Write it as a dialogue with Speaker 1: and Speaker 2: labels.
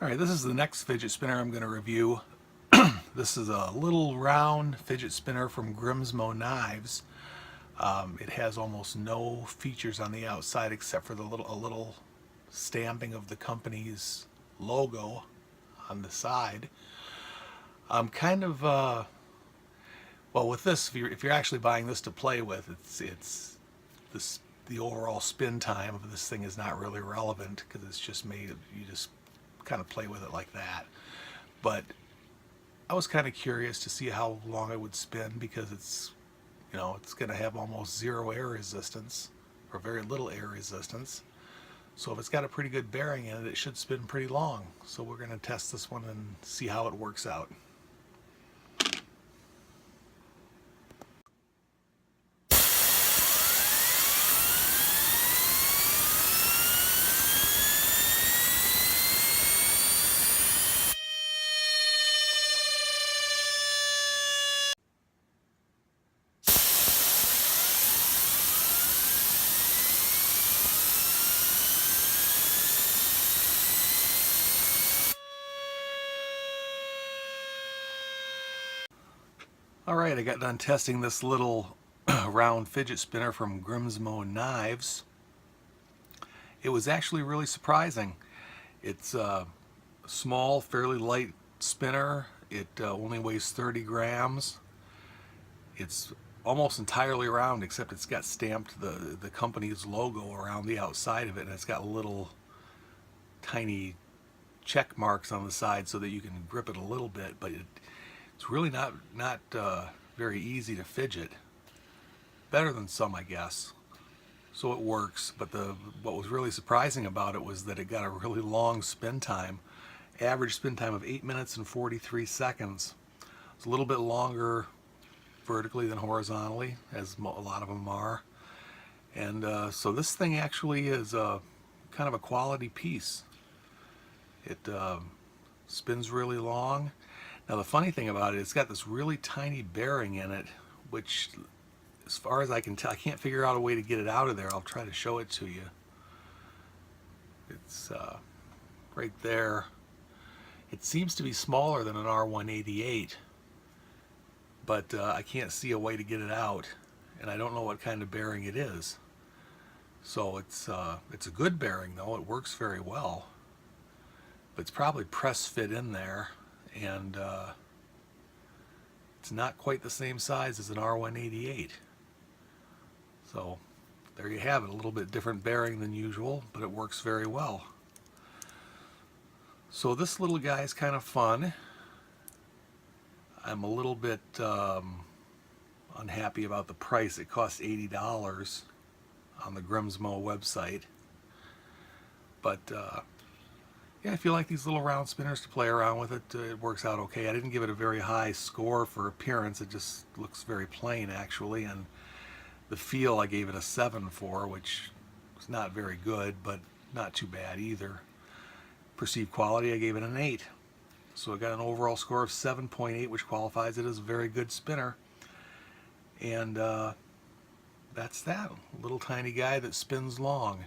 Speaker 1: Alright, this is the next fidget spinner I'm going to review. This is a little round fidget spinner from Grimsmo knives. It has almost no features on the outside except for a little stamping of the company's logo on the side. I'm kind of well, with this, if you're actually buying this to play with, the overall spin time of this thing is not really relevant because it's just made, you just kind of play with it like that. But I was kind of curious to see how long it would spin because it's going to have almost zero air resistance or very little air resistance. So if it's got a pretty good bearing in it, it should spin pretty long. So we're going to test this one and see how it works out. Alright, I got done testing this little round fidget spinner from Grimsmo Knives. It was actually really surprising. It's a small, fairly light spinner. It only weighs 30 grams. It's almost entirely round except it's got stamped the company's logo around the outside of it, and it's got little tiny check marks on the side so that you can grip it a little bit, but it's really not very easy to fidget. Better than some, I guess. So it works, but what was really surprising about it was that it got a really long spin time. Average spin time of 8 minutes and 43 seconds. It's a little bit longer vertically than horizontally, as a lot of them are. And so this thing actually is kind of a quality piece. It spins really long. Now the funny thing about it, it's got this really tiny bearing in it, which, as far as I can tell, I can't figure out a way to get it out of there. I'll try to show it to you. It's right there. It seems to be smaller than an R188, but I can't see a way to get it out, and I don't know what kind of bearing it is. So it's a good bearing though. It works very well, but it's probably press fit in there, and it's not quite the same size as an R188. So there you have it, a little bit different bearing than usual, but it works very well. So this little guy is kind of fun. I'm a little bit unhappy about the price. It costs $80 on the Grimsmo website. But yeah, if you like these little round spinners to play around with it, it works out okay. I didn't give it a very high score for appearance. It just looks very plain actually, and the feel I gave it a 7 for, which is not very good, but not too bad either. Perceived quality, I gave it an 8. So I got an overall score of 7.8, which qualifies it as a very good spinner. And that's that. Little tiny guy that spins long.